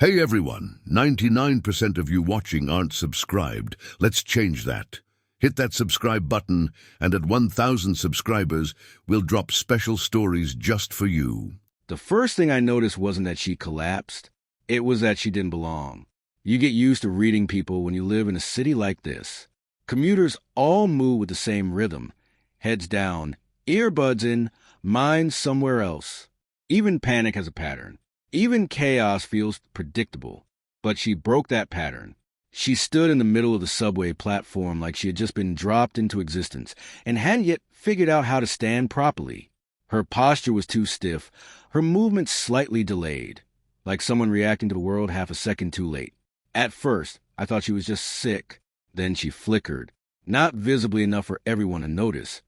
Hey everyone, 99% of you watching aren't subscribed. Let's change that. Hit that subscribe button, and at 1,000 subscribers, we'll drop special stories just for you. The first thing I noticed wasn't that she collapsed. It was that she didn't belong. You get used to reading people when you live in a city like this. Commuters all move with the same rhythm. Heads down, earbuds in, minds somewhere else. Even panic has a pattern. Even chaos feels predictable. But she broke that pattern. She stood in the middle of the subway platform like she had just been dropped into existence and hadn't yet figured out how to stand properly. Her posture was too stiff, her movements slightly delayed, like someone reacting to the world half a second too late. At first, I thought she was just sick. Then she flickered, not visibly enough for everyone to notice.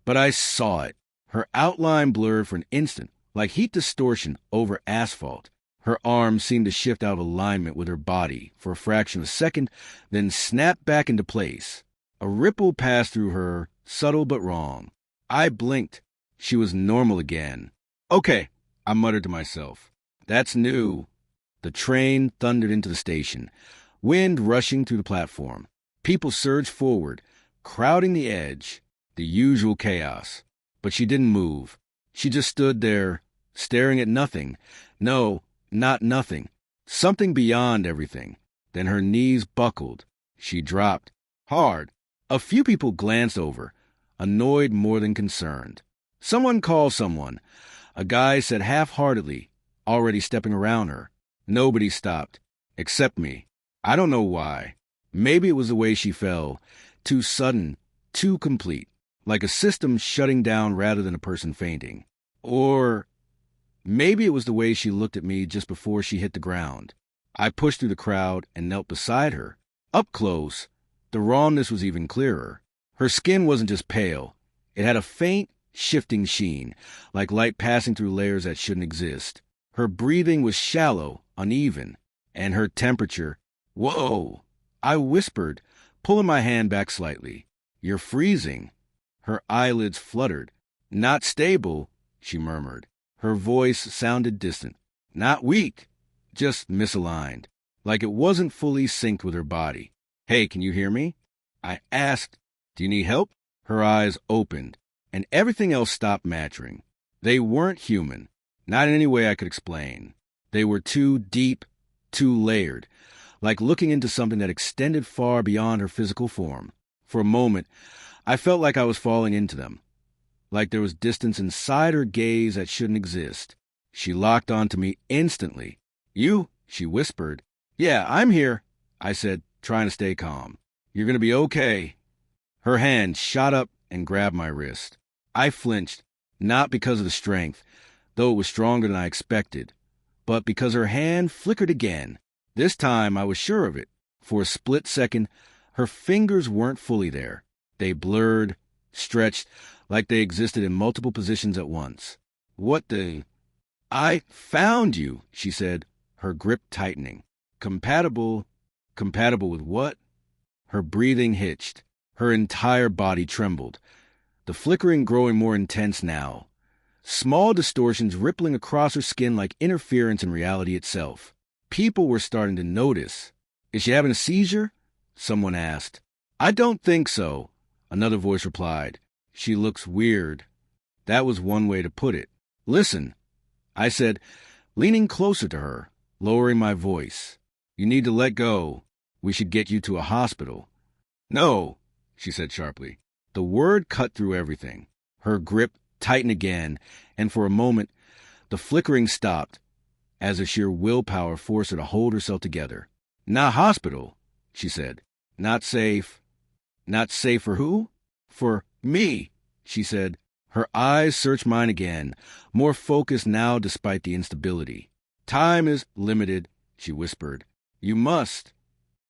But I saw it. Her outline blurred for an instant, like heat distortion over asphalt. Her arms seemed to shift out of alignment with her body for a fraction of a second, then snapped back into place. A ripple passed through her, subtle but wrong. I blinked. She was normal again. Okay, I muttered to myself. That's new. The train thundered into the station, wind rushing through the platform. People surged forward, crowding the edge, the usual chaos. But she didn't move. She just stood there, staring at nothing. No, not nothing. Something beyond everything. Then her knees buckled. She dropped. Hard. A few people glanced over, annoyed more than concerned. Someone called someone. A guy said half-heartedly, already stepping around her. Nobody stopped, except me. I don't know why. Maybe it was the way she fell. Too sudden, too complete. Like a system shutting down rather than a person fainting. Or maybe it was the way she looked at me just before she hit the ground. I pushed through the crowd and knelt beside her. Up close, the rawness was even clearer. Her skin wasn't just pale. It had a faint, shifting sheen, like light passing through layers that shouldn't exist. Her breathing was shallow, uneven, and her temperature. Whoa! I whispered, pulling my hand back slightly. You're freezing. Her eyelids fluttered. Not stable, she murmured. Her voice sounded distant. Not weak, just misaligned, like it wasn't fully synced with her body. Hey, can you hear me? I asked. Do you need help? Her eyes opened, and everything else stopped matching. They weren't human, not in any way I could explain. They were too deep, too layered, like looking into something that extended far beyond her physical form. For a moment, I felt like I was falling into them, like there was distance inside her gaze that shouldn't exist. She locked onto me instantly. You? She whispered. Yeah, I'm here, I said, trying to stay calm. You're going to be okay. Her hand shot up and grabbed my wrist. I flinched, not because of the strength, though it was stronger than I expected, but because her hand flickered again. This time I was sure of it. For a split second, her fingers weren't fully there. They blurred, stretched, like they existed in multiple positions at once. What the... I found you, she said, her grip tightening. Compatible with what? Her breathing hitched. Her entire body trembled, the flickering growing more intense now. Small distortions rippling across her skin like interference in reality itself. People were starting to notice. Is she having a seizure? Someone asked. I don't think so, another voice replied. She looks weird. That was one way to put it. Listen, I said, leaning closer to her, lowering my voice. You need to let go. We should get you to a hospital. No, she said sharply. The word cut through everything. Her grip tightened again, and for a moment, the flickering stopped, as if sheer willpower forced her to hold herself together. Not hospital, she said. Not safe. Not safe for who? For me, she said. Her eyes searched mine again, more focused now despite the instability. Time is limited, she whispered. You must.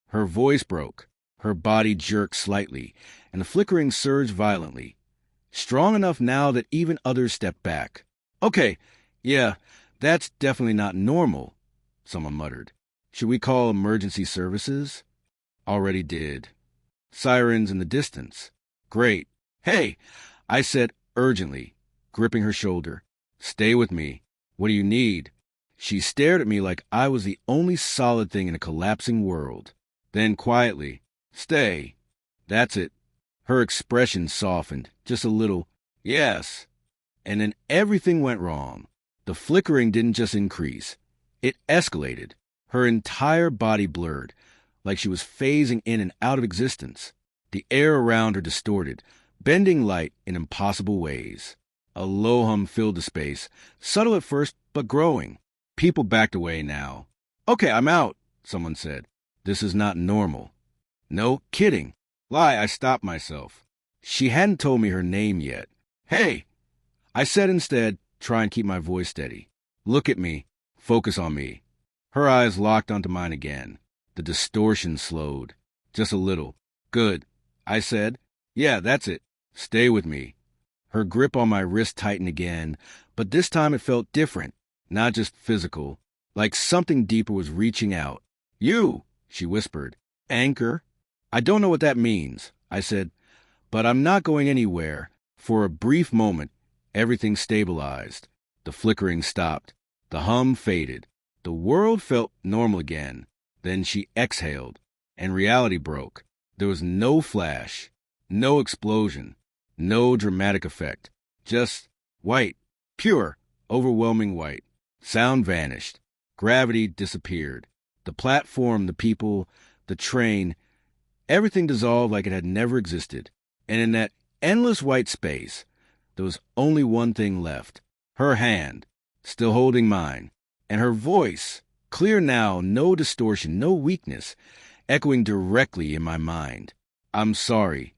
Her voice broke. Her body jerked slightly, and the flickering surged violently. Strong enough now that even others stepped back. Okay, yeah, that's definitely not normal, someone muttered. Should we call emergency services? Already did. Sirens in the distance. Great. Hey, I said urgently, gripping her shoulder. Stay with me. What do you need? She stared at me like I was the only solid thing in a collapsing world. Then quietly, "Stay." That's it. Her expression softened, just a little, "Yes." And then everything went wrong. The flickering didn't just increase. It escalated. Her entire body blurred, like she was phasing in and out of existence. The air around her distorted, bending light in impossible ways. A low hum filled the space, subtle at first, but growing. People backed away now. "Okay, I'm out," someone said. "This is not normal." "No, kidding." Lie, I stopped myself. She hadn't told me her name yet. "Hey," I said instead, trying to keep my voice steady. "Look at me. Focus on me." Her eyes locked onto mine again. The distortion slowed. Just a little. "Good," I said. "Yeah, that's it. Stay with me." Her grip on my wrist tightened again, but this time it felt different, not just physical, like something deeper was reaching out. "You," she whispered. "Anchor?" "I don't know what that means," I said, "but I'm not going anywhere." For a brief moment, everything stabilized. The flickering stopped. The hum faded. The world felt normal again. Then she exhaled, and reality broke. There was no flash, no explosion, no dramatic effect. Just white, pure, overwhelming white. Sound vanished. Gravity disappeared. The platform, the people, the train, everything dissolved like it had never existed. And in that endless white space, there was only one thing left. Her hand, still holding mine, and her voice, clear now, no distortion, no weakness, echoing directly in my mind. "I'm sorry."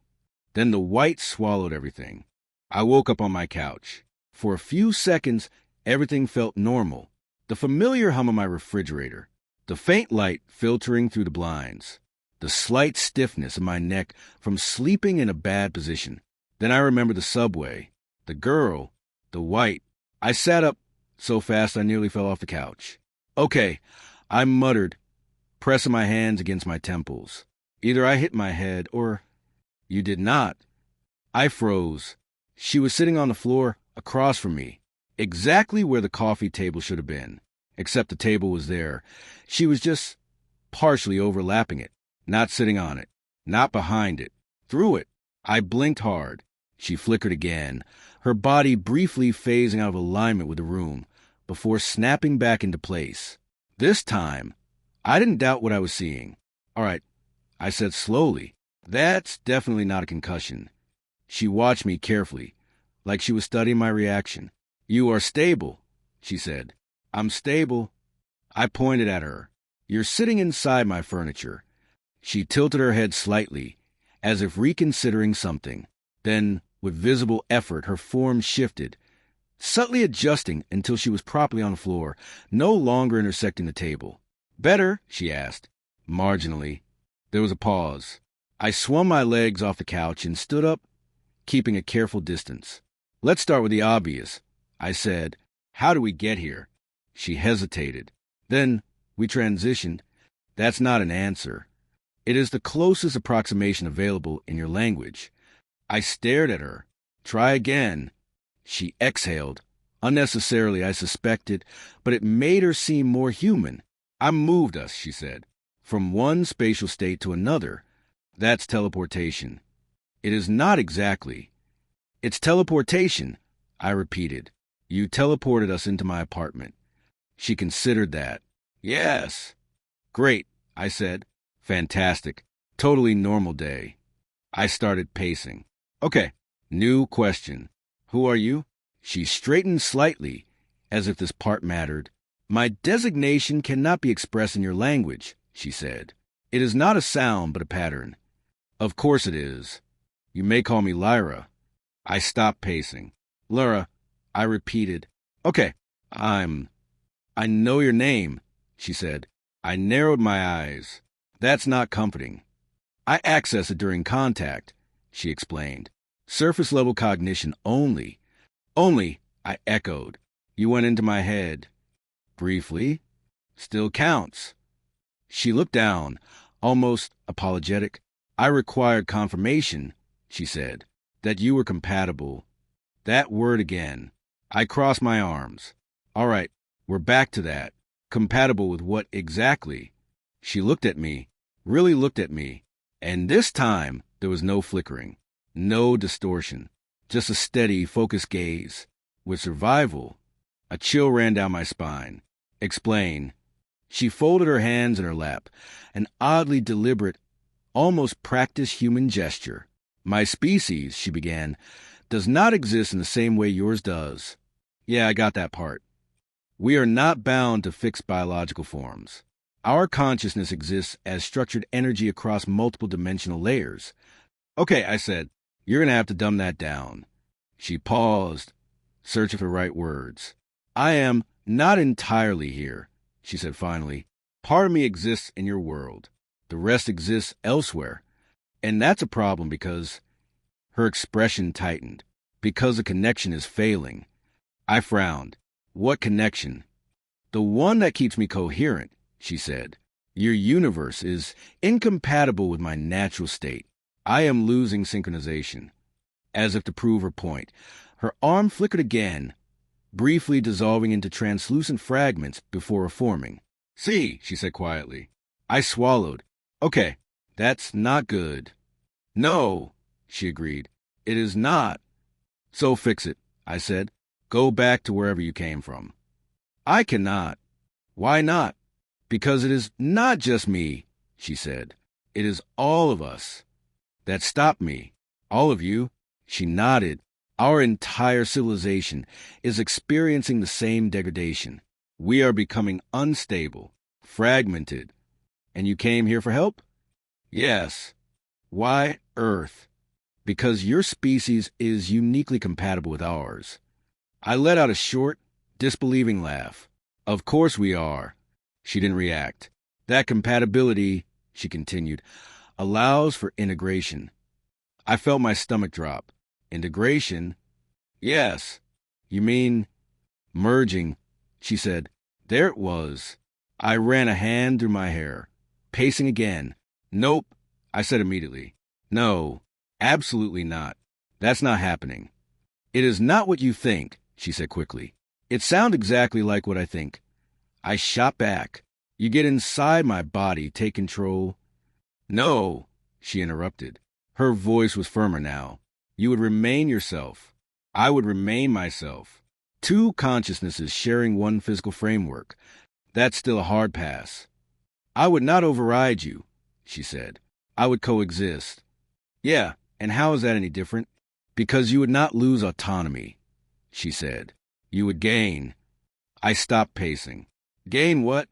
Then the white swallowed everything. I woke up on my couch. For a few seconds, everything felt normal. The familiar hum of my refrigerator, the faint light filtering through the blinds, the slight stiffness in my neck from sleeping in a bad position. Then I remembered the subway, the girl, the white. I sat up so fast I nearly fell off the couch. "Okay," I muttered, pressing my hands against my temples. "Either I hit my head or—" "You did not." I froze. She was sitting on the floor across from me, exactly where the coffee table should have been, except the table was there. She was just partially overlapping it, not sitting on it, not behind it, through it. I blinked hard. She flickered again, her body briefly phasing out of alignment with the room, before snapping back into place. This time, I didn't doubt what I was seeing. "All right," I said slowly. "That's definitely not a concussion." She watched me carefully, like she was studying my reaction. "You are stable," she said. "I'm stable." I pointed at her. "You're sitting inside my furniture." She tilted her head slightly, as if reconsidering something. Then, with visible effort, her form shifted, subtly adjusting until she was properly on the floor, no longer intersecting the table. "Better?" she asked, marginally. There was a pause. I swung my legs off the couch and stood up, keeping a careful distance. "Let's start with the obvious," I said. "How do we get here?" She hesitated. Then we transitioned. "That's not an answer. It is the closest approximation available in your language." I stared at her. "Try again." She exhaled. Unnecessarily, I suspected, but it made her seem more human. "I moved us," she said, "from one spatial state to another. That's teleportation." "It is not exactly." "It's teleportation," I repeated. "You teleported us into my apartment." She considered that. "Yes." "Great," I said. "Fantastic. Totally normal day." I started pacing. "Okay, new question. Who are you?" She straightened slightly, as if this part mattered. "My designation cannot be expressed in your language," she said. "It is not a sound, but a pattern." "Of course it is. You may call me Lyra." I stopped pacing. "Lyra," I repeated. "Okay, I know your name," she said. I narrowed my eyes. "That's not comforting." "I access it during contact," she explained. "Surface-level cognition only." "Only," I echoed. "You went into my head." "Briefly." "Still counts." She looked down, almost apologetic. "I required confirmation," she said, "that you were compatible." That word again. I crossed my arms. "All right, We're back to that. Compatible with what exactly? She looked at me, really looked at me, and this time there was no flickering, no distortion, just a steady, focused gaze. With survival, a chill ran down my spine. Explain. She folded her hands in her lap, an oddly deliberate, almost practiced human gesture. My species, she began, does not exist in the same way yours does. Yeah, I got that part. We are not bound to fixed biological forms. Our consciousness exists as structured energy across multiple dimensional layers. Okay, I said, you're going to have to dumb that down. She paused, searching for the right words. I am not entirely here, she said finally. Part of me exists in your world. The rest exists elsewhere. And that's a problem because her expression tightened. Because the connection is failing. I frowned. What connection? The one that keeps me coherent, she said. Your universe is incompatible with my natural state. I am losing synchronization. As if to prove her point, her arm flickered again, briefly dissolving into translucent fragments before reforming. See, she said quietly. I swallowed. Okay, that's not good. No, she agreed. It is not. So fix it, I said. Go back to wherever you came from. I cannot. Why not? Because it is not just me, she said. It is all of us. That stopped me. All of you. She nodded. Our entire civilization is experiencing the same degradation. We are becoming unstable, fragmented. And you came here for help? Yes. Why Earth? Because your species is uniquely compatible with ours. I let out a short, disbelieving laugh. Of course we are. She didn't react. That compatibility, she continued, allows for integration. I felt my stomach drop. Integration? Yes. You mean merging, she said. There it was. I ran a hand through my hair, pacing again. Nope, I said immediately. No, absolutely not. That's not happening. It is not what you think, she said quickly. It sounds exactly like what I think. I shot back. You get inside my body, take control. No, she interrupted. Her voice was firmer now. You would remain yourself. I would remain myself. Two consciousnesses sharing one physical framework. That's still a hard pass. I would not override you, she said. I would coexist. Yeah, and how is that any different? Because you would not lose autonomy, she said. You would gain. I stopped pacing. Gain what?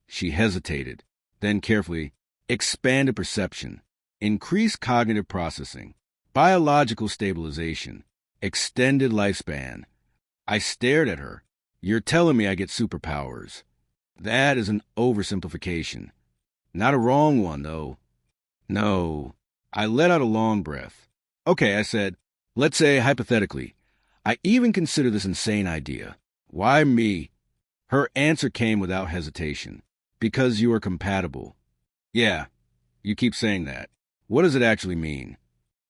She hesitated, then carefully, expanded perception, increased cognitive processing, biological stabilization, extended lifespan. I stared at her. You're telling me I get superpowers. That is an oversimplification. Not a wrong one, though. No. I let out a long breath. Okay, I said, let's say hypothetically. I even consider this insane idea. Why me? Her answer came without hesitation. Because you are compatible. Yeah, you keep saying that. What does it actually mean?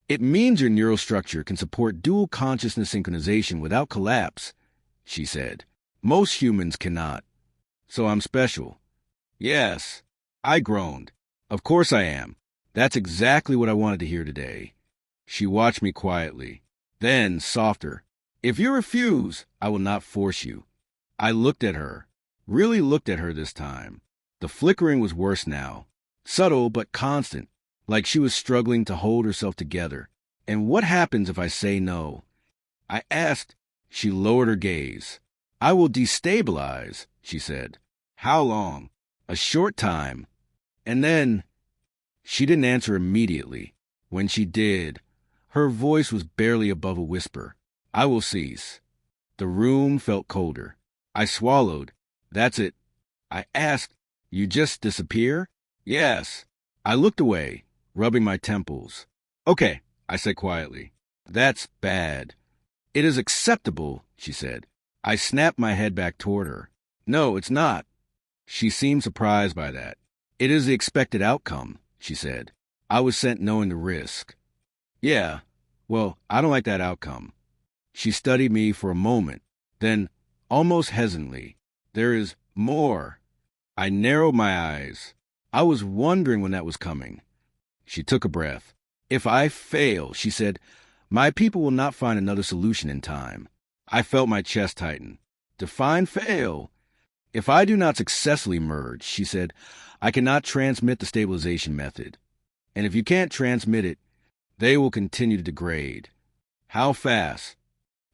It means your neural structure can support dual consciousness synchronization without collapse, she said. Most humans cannot. So I'm special. Yes, I groaned. Of course I am. That's exactly what I wanted to hear today. She watched me quietly. Then, softer. If you refuse, I will not force you. I looked at her. Really looked at her this time. The flickering was worse now. Subtle but constant, like she was struggling to hold herself together. And what happens if I say no? I asked. She lowered her gaze. I will destabilize, she said. How long? A short time. And then... She didn't answer immediately. When she did, her voice was barely above a whisper. I will cease. The room felt colder. I swallowed. That's it. I asked, you just disappear? Yes. I looked away, rubbing my temples. Okay, I said quietly. That's bad. It is acceptable, she said. I snapped my head back toward her. No, it's not. She seemed surprised by that. It is the expected outcome, she said. I was sent knowing the risk. Yeah, well, I don't like that outcome. She studied me for a moment, then, almost hesitantly, There is more. I narrowed my eyes. I was wondering when that was coming. She took a breath. If I fail, she said, my people will not find another solution in time. I felt my chest tighten. Define fail. If I do not successfully merge, she said, I cannot transmit the stabilization method. And if you can't transmit it, they will continue to degrade. How fast?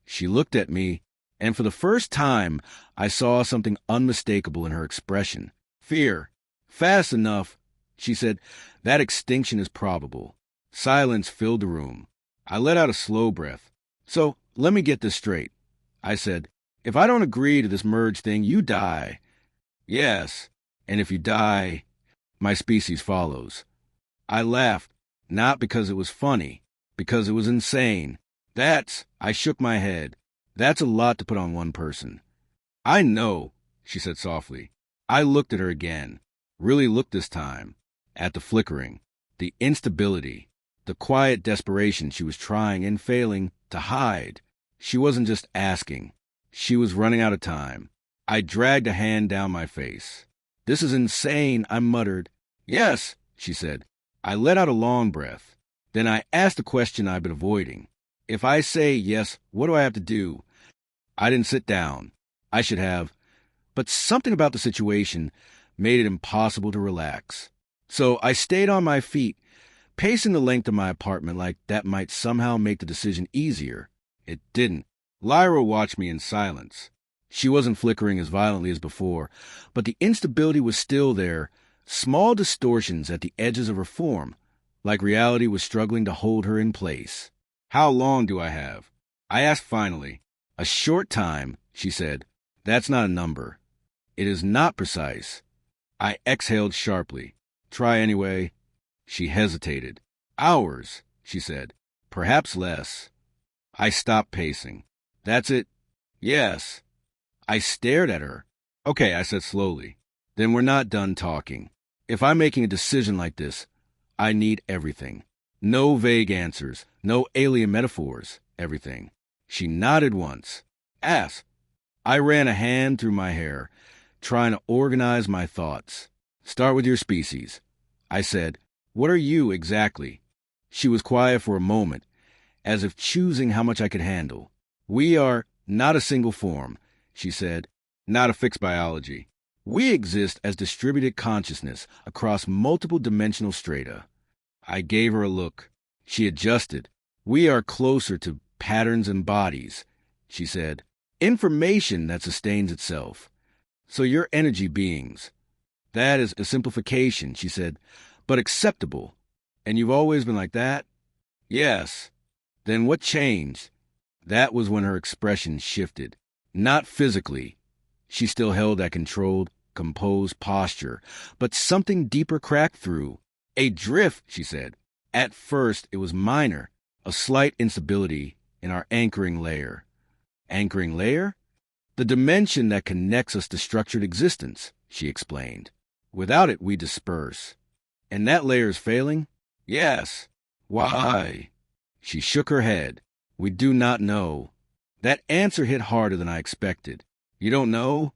She looked at me, and for the first time, I saw something unmistakable in her expression. Fear. Fast enough, she said, that extinction is probable. Silence filled the room. I let out a slow breath. So, let me get this straight. I said, if I don't agree to this merge thing, you die. Yes, and if you die, my species follows. I laughed, not because it was funny, because it was insane. I shook my head. That's a lot to put on one person. I know, she said softly. I looked at her again, really looked this time, at the flickering, the instability, the quiet desperation she was trying and failing to hide. She wasn't just asking. She was running out of time. I dragged a hand down my face. This is insane, I muttered. Yes, she said. I let out a long breath. Then I asked the question I've been avoiding. If I say yes, what do I have to do? I didn't sit down. I should have. But something about the situation made it impossible to relax. So I stayed on my feet, pacing the length of my apartment like that might somehow make the decision easier. It didn't. Lyra watched me in silence. She wasn't flickering as violently as before, but the instability was still there, small distortions at the edges of her form, like reality was struggling to hold her in place. How long do I have? I asked finally. A short time, she said. That's not a number. It is not precise. I exhaled sharply. Try anyway. She hesitated. Hours, she said. Perhaps less. I stopped pacing. That's it? Yes. I stared at her. Okay, I said slowly. Then we're not done talking. If I'm making a decision like this, I need everything. No vague answers, no alien metaphors, everything. She nodded once. Ask. I ran a hand through my hair, trying to organize my thoughts. Start with your species. I said, what are you exactly? She was quiet for a moment, as if choosing how much I could handle. We are not a single form, she said, not a fixed biology. We exist as distributed consciousness across multiple dimensional strata. I gave her a look. She adjusted. We are closer to patterns and bodies, she said. Information that sustains itself. So you're energy beings. That is a simplification, she said, but acceptable. And you've always been like that? Yes. Then what changed? That was when her expression shifted. Not physically. She still held that controlled, composed posture, but something deeper cracked through. A drift, she said. At first, it was minor, a slight instability in our anchoring layer. Anchoring layer? The dimension that connects us to structured existence, she explained. Without it, we disperse. And that layer is failing? Yes. Why? She shook her head. We do not know. That answer hit harder than I expected. You don't know?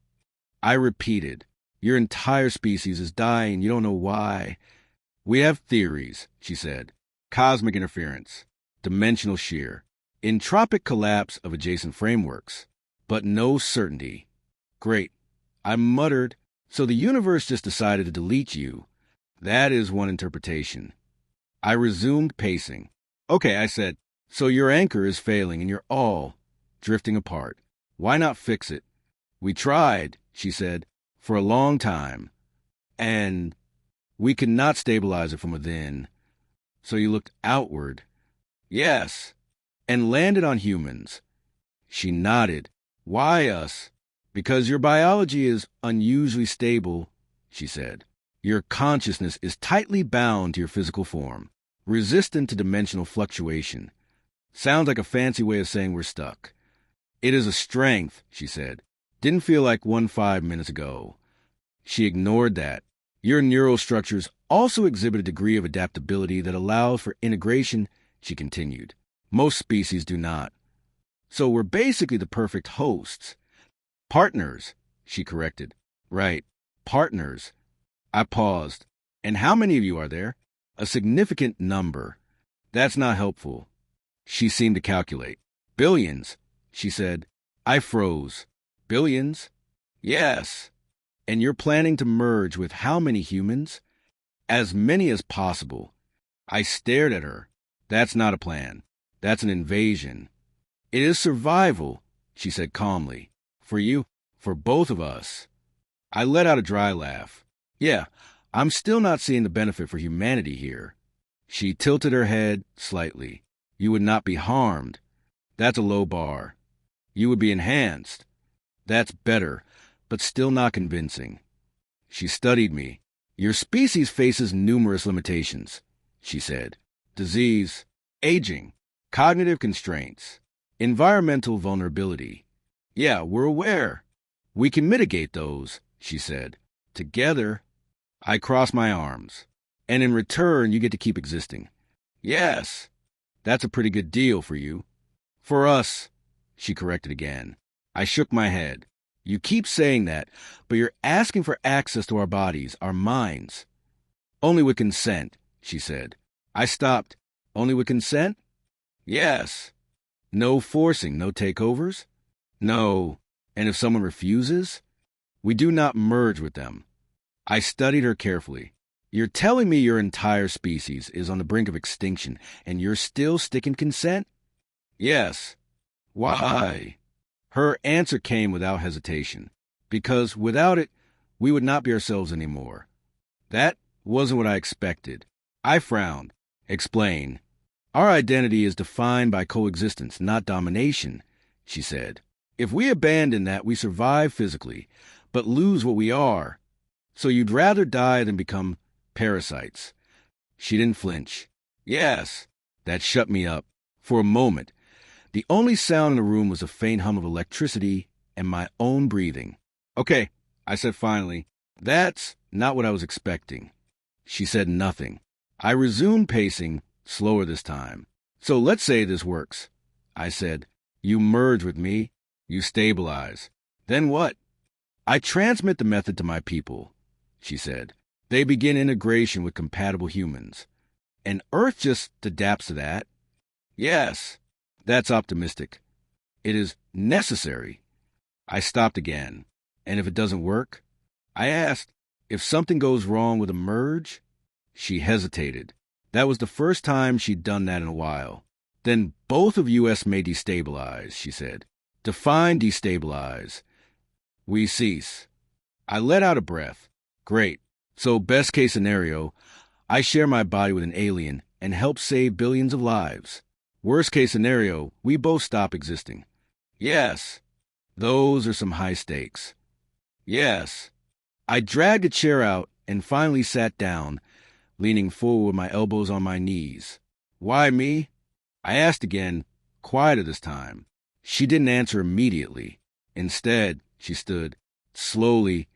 I repeated. Your entire species is dying. You don't know why. We have theories, she said. Cosmic interference, dimensional shear, entropic collapse of adjacent frameworks, but no certainty. Great. I muttered. So the universe just decided to delete you. That is one interpretation. I resumed pacing. Okay, I said, so your anchor is failing and you're all drifting apart. Why not fix it? We tried, she said, for a long time. And we could not stabilize it from within. So you looked outward. Yes. And landed on humans. She nodded. Why us? Because your biology is unusually stable, she said. Your consciousness is tightly bound to your physical form, resistant to dimensional fluctuation. Sounds like a fancy way of saying we're stuck. It is a strength, she said. Didn't feel like one 5 minutes ago. She ignored that. Your neural structures also exhibit a degree of adaptability that allows for integration, she continued. Most species do not. So we're basically the perfect hosts. Partners, she corrected. Right. Partners. I paused. And how many of you are there? A significant number. That's not helpful. She seemed to calculate. Billions, she said. I froze. Billions? Yes. And you're planning to merge with how many humans? As many as possible. I stared at her. That's not a plan. That's an invasion. It is survival, she said calmly. For you, for both of us. I let out a dry laugh. Yeah, I'm still not seeing the benefit for humanity here. She tilted her head slightly. You would not be harmed. That's a low bar. You would be enhanced. That's better, but still not convincing. She studied me. Your species faces numerous limitations, she said. Disease, aging, cognitive constraints, environmental vulnerability. Yeah, we're aware. We can mitigate those, she said. Together, I crossed my arms. And in return, you get to keep existing. Yes, that's a pretty good deal for you. For us, she corrected again. I shook my head. You keep saying that, but you're asking for access to our bodies, our minds. Only with consent, she said. I stopped. Only with consent? Yes. No forcing, no takeovers? No. And if someone refuses? We do not merge with them. I studied her carefully. You're telling me your entire species is on the brink of extinction, and you're still sticking consent? Yes. Why? Her answer came without hesitation. Because without it, we would not be ourselves anymore. That wasn't what I expected. I frowned. Explain. Our identity is defined by coexistence, not domination, she said. If we abandon that, we survive physically, but lose what we are. So you'd rather die than become parasites. She didn't flinch. Yes. That shut me up. For a moment. The only sound in the room was a faint hum of electricity and my own breathing. Okay, I said finally. That's not what I was expecting. She said nothing. I resumed pacing, slower this time. So let's say this works. I said, you merge with me, you stabilize. Then what? I transmit the method to my people, she said. They begin integration with compatible humans. And Earth just adapts to that. Yes, that's optimistic. It is necessary. I stopped again. And if it doesn't work? I asked, if something goes wrong with a merge? She hesitated. That was the first time she'd done that in a while. Then both of us may destabilize, she said. Define destabilize. We cease. I let out a breath. Great. So best case scenario, I share my body with an alien and help save billions of lives. Worst case scenario, we both stop existing. Yes. Those are some high stakes. Yes. I dragged a chair out and finally sat down, leaning forward with my elbows on my knees. Why me? I asked again, quieter this time. She didn't answer immediately. Instead, she stood, slowly,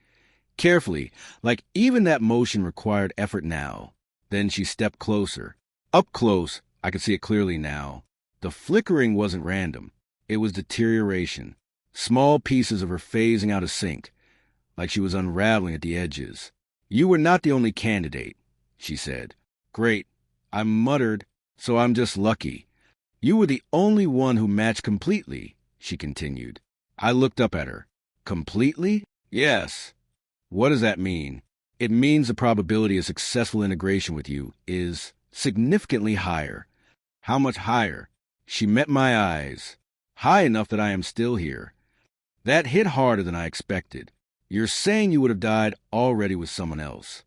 carefully, like even that motion required effort now. Then she stepped closer. Up close, I could see it clearly now. The flickering wasn't random. It was deterioration. Small pieces of her phasing out of sync, like she was unraveling at the edges. You were not the only candidate, she said. Great. I muttered, so I'm just lucky. You were the only one who matched completely, she continued. I looked up at her. Completely? Yes. What does that mean? It means the probability of successful integration with you is significantly higher. How much higher? She met my eyes. High enough that I am still here. That hit harder than I expected. You're saying you would have died already with someone else.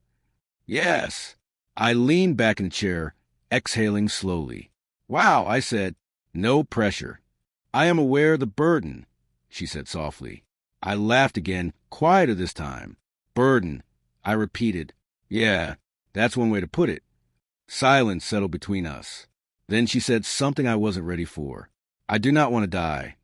Yes. I leaned back in the chair, exhaling slowly. Wow, I said. No pressure. I am aware of the burden, she said softly. I laughed again, quieter this time. Burden, I repeated. Yeah, that's one way to put it. Silence settled between us. Then she said something I wasn't ready for. I do not want to die.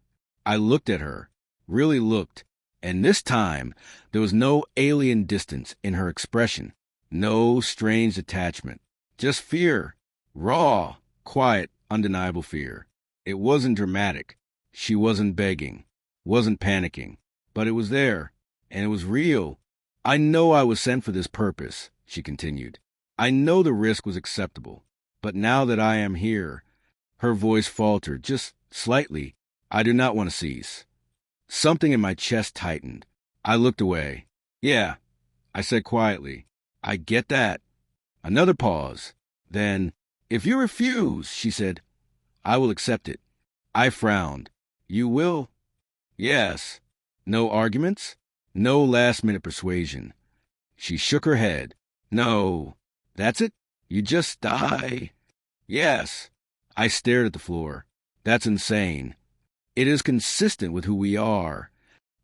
I looked at her, really looked, and this time there was no alien distance in her expression, no strange attachment, just fear, raw, quiet, undeniable fear. It wasn't dramatic. She wasn't begging, wasn't panicking, but it was there, and it was real. I know I was sent for this purpose, she continued. I know the risk was acceptable, but now that I am here, her voice faltered just slightly. I do not want to cease. Something in my chest tightened. I looked away. Yeah, I said quietly. I get that. Another pause. Then, if you refuse, she said, I will accept it. I frowned. You will? Yes. No arguments? No last-minute persuasion. She shook her head. No. That's it? You just die? Yes. I stared at the floor. That's insane. It is consistent with who we are.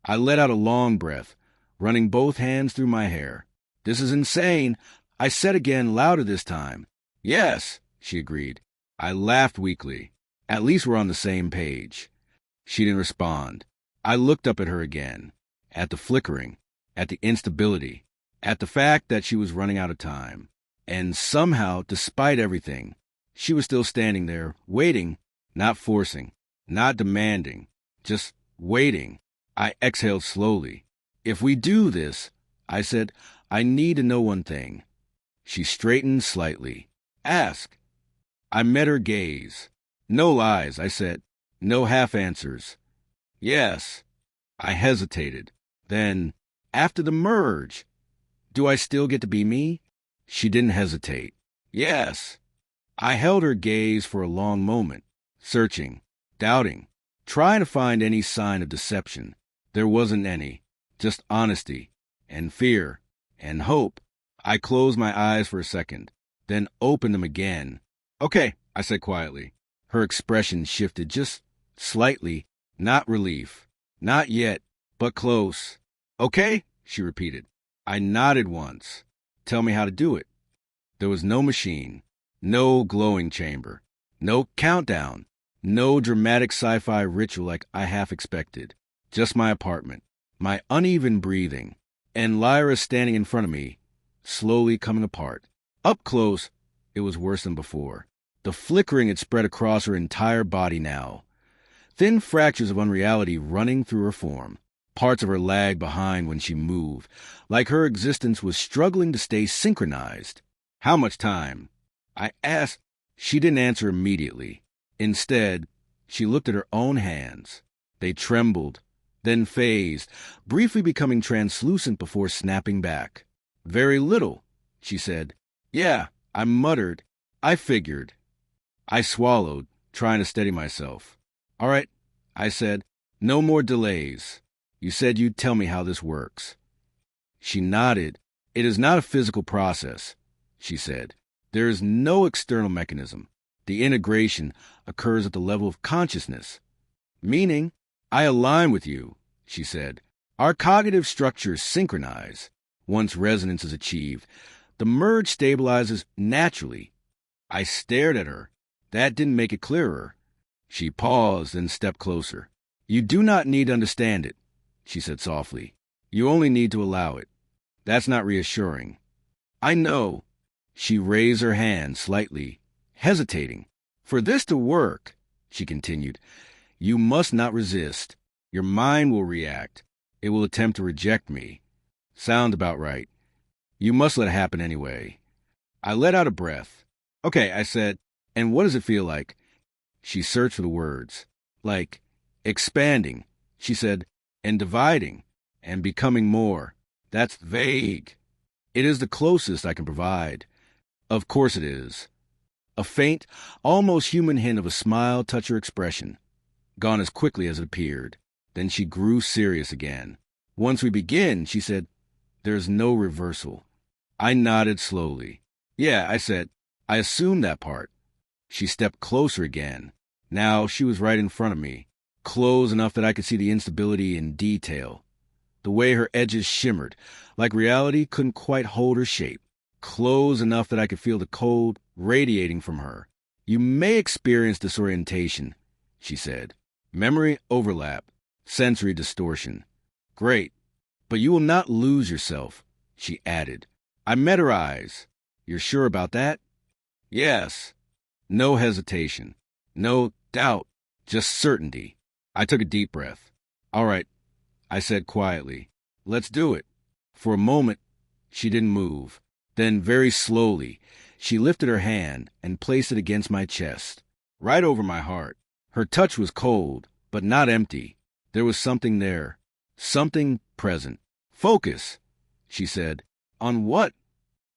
I let out a long breath, running both hands through my hair. This is insane. I said again, louder this time. Yes, she agreed. I laughed weakly. At least we're on the same page. She didn't respond. I looked up at her again, at the flickering, at the instability, at the fact that she was running out of time. And somehow, despite everything, she was still standing there, waiting, not forcing, not demanding, just waiting. I exhaled slowly. If we do this, I said, I need to know one thing. She straightened slightly. Ask. I met her gaze. No lies, I said. No half answers. Yes. I hesitated. Then, after the merge, do I still get to be me? She didn't hesitate. Yes. I held her gaze for a long moment, searching, doubting, trying to find any sign of deception. There wasn't any, just honesty, and fear, and hope. I closed my eyes for a second, then opened them again. Okay, I said quietly. Her expression shifted just slightly, not relief. Not yet, but close. Okay, she repeated. I nodded once. Tell me how to do it. There was no machine, no glowing chamber, no countdown, no dramatic sci-fi ritual like I half expected. Just my apartment, my uneven breathing, and Lyra standing in front of me, slowly coming apart. Up close, it was worse than before. The flickering had spread across her entire body now. Thin fractures of unreality running through her form. Parts of her lagged behind when she moved, like her existence was struggling to stay synchronized. How much time? I asked. She didn't answer immediately. Instead, she looked at her own hands. They trembled, then phased, briefly becoming translucent before snapping back. Very little, she said. Yeah, I muttered. I figured. I swallowed, trying to steady myself. All right, I said. No more delays. You said you'd tell me how this works. She nodded. It is not a physical process, she said. There is no external mechanism. The integration occurs at the level of consciousness. Meaning, I align with you, she said. Our cognitive structures synchronize. Once resonance is achieved, the merge stabilizes naturally. I stared at her. That didn't make it clearer. She paused and stepped closer. You do not need to understand it, she said softly. You only need to allow it. That's not reassuring. I know. She raised her hand slightly, hesitating. For this to work, she continued, you must not resist. Your mind will react. It will attempt to reject me. Sound about right. You must let it happen anyway. I let out a breath. Okay, I said, and what does it feel like? She searched for the words. Like expanding, she said, and dividing, and becoming more. That's vague. It is the closest I can provide. Of course it is. A faint, almost human hint of a smile touched her expression, gone as quickly as it appeared. Then she grew serious again. Once we begin, she said, there's no reversal. I nodded slowly. Yeah, I said, I assumed that part. She stepped closer again. Now she was right in front of me, close enough that I could see the instability in detail. The way her edges shimmered, like reality couldn't quite hold her shape. Close enough that I could feel the cold radiating from her. You may experience disorientation, she said. Memory overlap, sensory distortion. Great, but you will not lose yourself, she added. I met her eyes. You're sure about that? Yes. No hesitation. No doubt. Just certainty. I took a deep breath. All right, I said quietly. Let's do it. For a moment, she didn't move. Then, very slowly, she lifted her hand and placed it against my chest, right over my heart. Her touch was cold, but not empty. There was something there, something present. Focus, she said. On what?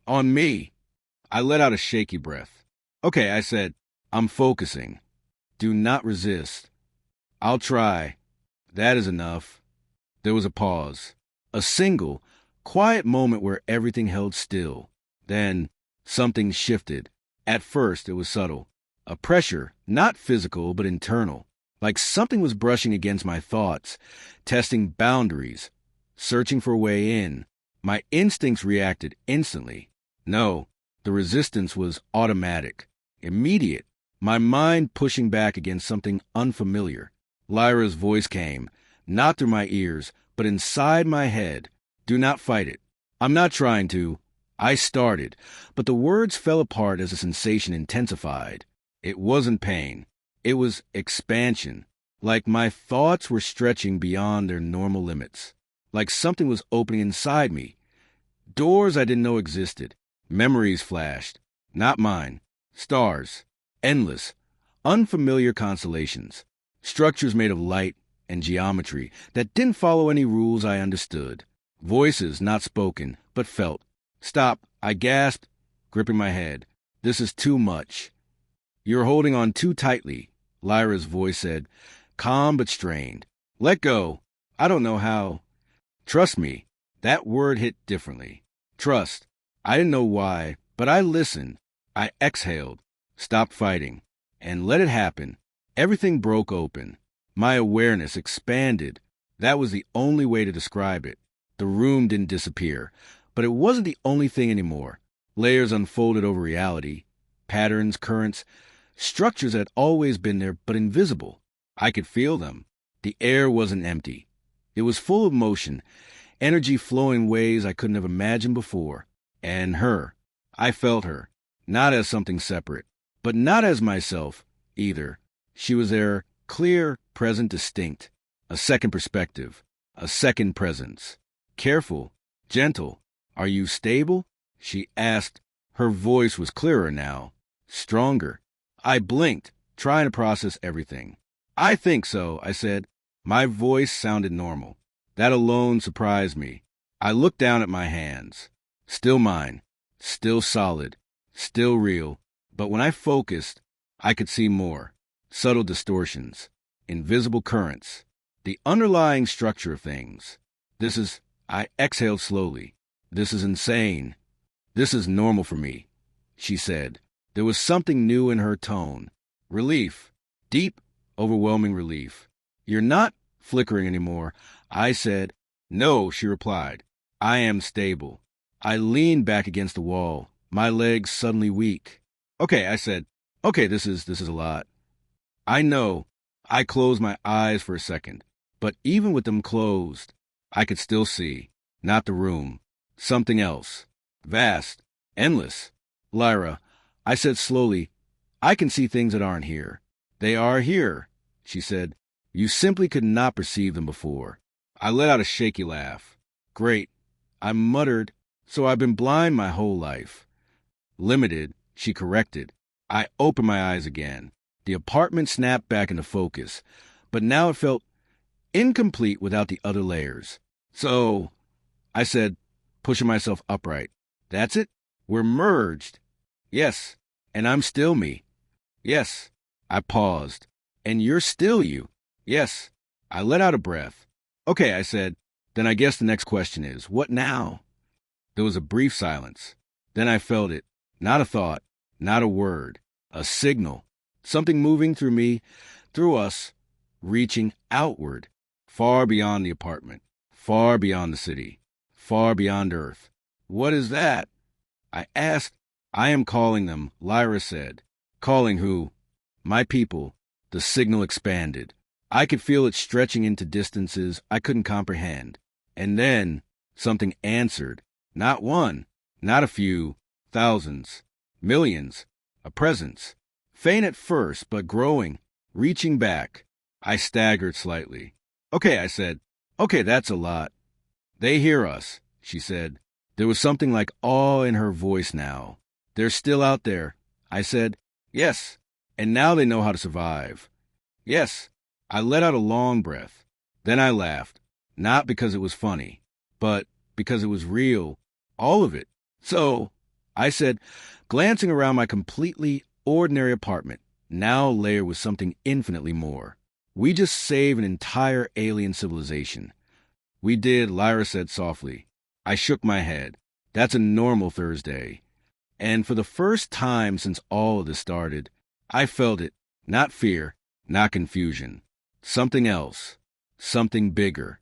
On me. I let out a shaky breath. Okay, I said, I'm focusing. Do not resist. I'll try. That is enough. There was a pause. A single, quiet moment where everything held still. Then something shifted. At first, it was subtle. A pressure, not physical, but internal. Like something was brushing against my thoughts, testing boundaries, searching for a way in. My instincts reacted instantly. No, the resistance was automatic, immediate. My mind pushing back against something unfamiliar. Lyra's voice came, not through my ears, but inside my head. Do not fight it. I'm not trying to. I started, but the words fell apart as the sensation intensified. It wasn't pain. It was expansion. Like my thoughts were stretching beyond their normal limits. Like something was opening inside me. Doors I didn't know existed. Memories flashed. Not mine. Stars. Endless. Unfamiliar constellations. Structures made of light and geometry that didn't follow any rules I understood. Voices not spoken, but felt. Stop, I gasped, gripping my head. This is too much. You're holding on too tightly, Lyra's voice said, calm but strained. Let go. I don't know how. Trust me. That word hit differently. Trust. I didn't know why, but I listened. I exhaled, stopped fighting, and let it happen. Everything broke open. My awareness expanded. That was the only way to describe it. The room didn't disappear, but it wasn't the only thing anymore. Layers unfolded over reality. Patterns, currents, structures had always been there, but invisible. I could feel them. The air wasn't empty. It was full of motion, energy flowing in ways I couldn't have imagined before. And her. I felt her, not as something separate, but not as myself either. She was there, clear, present, distinct. A second perspective, a second presence. Careful, gentle. Are you stable? She asked. Her voice was clearer now, stronger. I blinked, trying to process everything. I think so, I said. My voice sounded normal. That alone surprised me. I looked down at my hands. Still mine, still solid, still real. But when I focused, I could see more. Subtle distortions, invisible currents, the underlying structure of things. I exhaled slowly. This is insane. This is normal for me, she said. There was something new in her tone. Relief. Deep, overwhelming relief. You're not flickering anymore, I said. No, she replied. I am stable. I leaned back against the wall, my legs suddenly weak. Okay, I said. Okay, this is a lot. I know. I closed my eyes for a second, but even with them closed, I could still see. Not the room. Something else. Vast. Endless. Lyra, I said slowly, I can see things that aren't here. They are here, she said. You simply could not perceive them before. I let out a shaky laugh. Great. I muttered, so I've been blind my whole life. Limited, she corrected. I opened my eyes again. The apartment snapped back into focus, but now it felt incomplete without the other layers. So, I said, pushing myself upright. That's it? We're merged. Yes, and I'm still me. Yes. I paused. And you're still you. Yes. I let out a breath. Okay, I said. Then I guess the next question is, what now? There was a brief silence. Then I felt it. Not a thought, not a word, a signal. Something moving through me, through us, reaching outward, far beyond the apartment, far beyond the city, far beyond Earth. What is that? I asked. I am calling them, Lyra said. Calling who? My people. The signal expanded. I could feel it stretching into distances I couldn't comprehend. And then something answered. Not one, not a few, thousands, millions. A presence. Faint at first, but growing, reaching back. I staggered slightly. Okay, I said. Okay, that's a lot. They hear us, she said. There was something like awe in her voice now. They're still out there. I said, yes, and now they know how to survive. Yes, I let out a long breath. Then I laughed, not because it was funny, but because it was real, all of it. So, I said, glancing around my completely ordinary apartment, now layered with something infinitely more. We just saved an entire alien civilization. We did, Lyra said softly. I shook my head. That's a normal Thursday. And for the first time since all of this started, I felt it. Not fear, not confusion. Something else. Something bigger.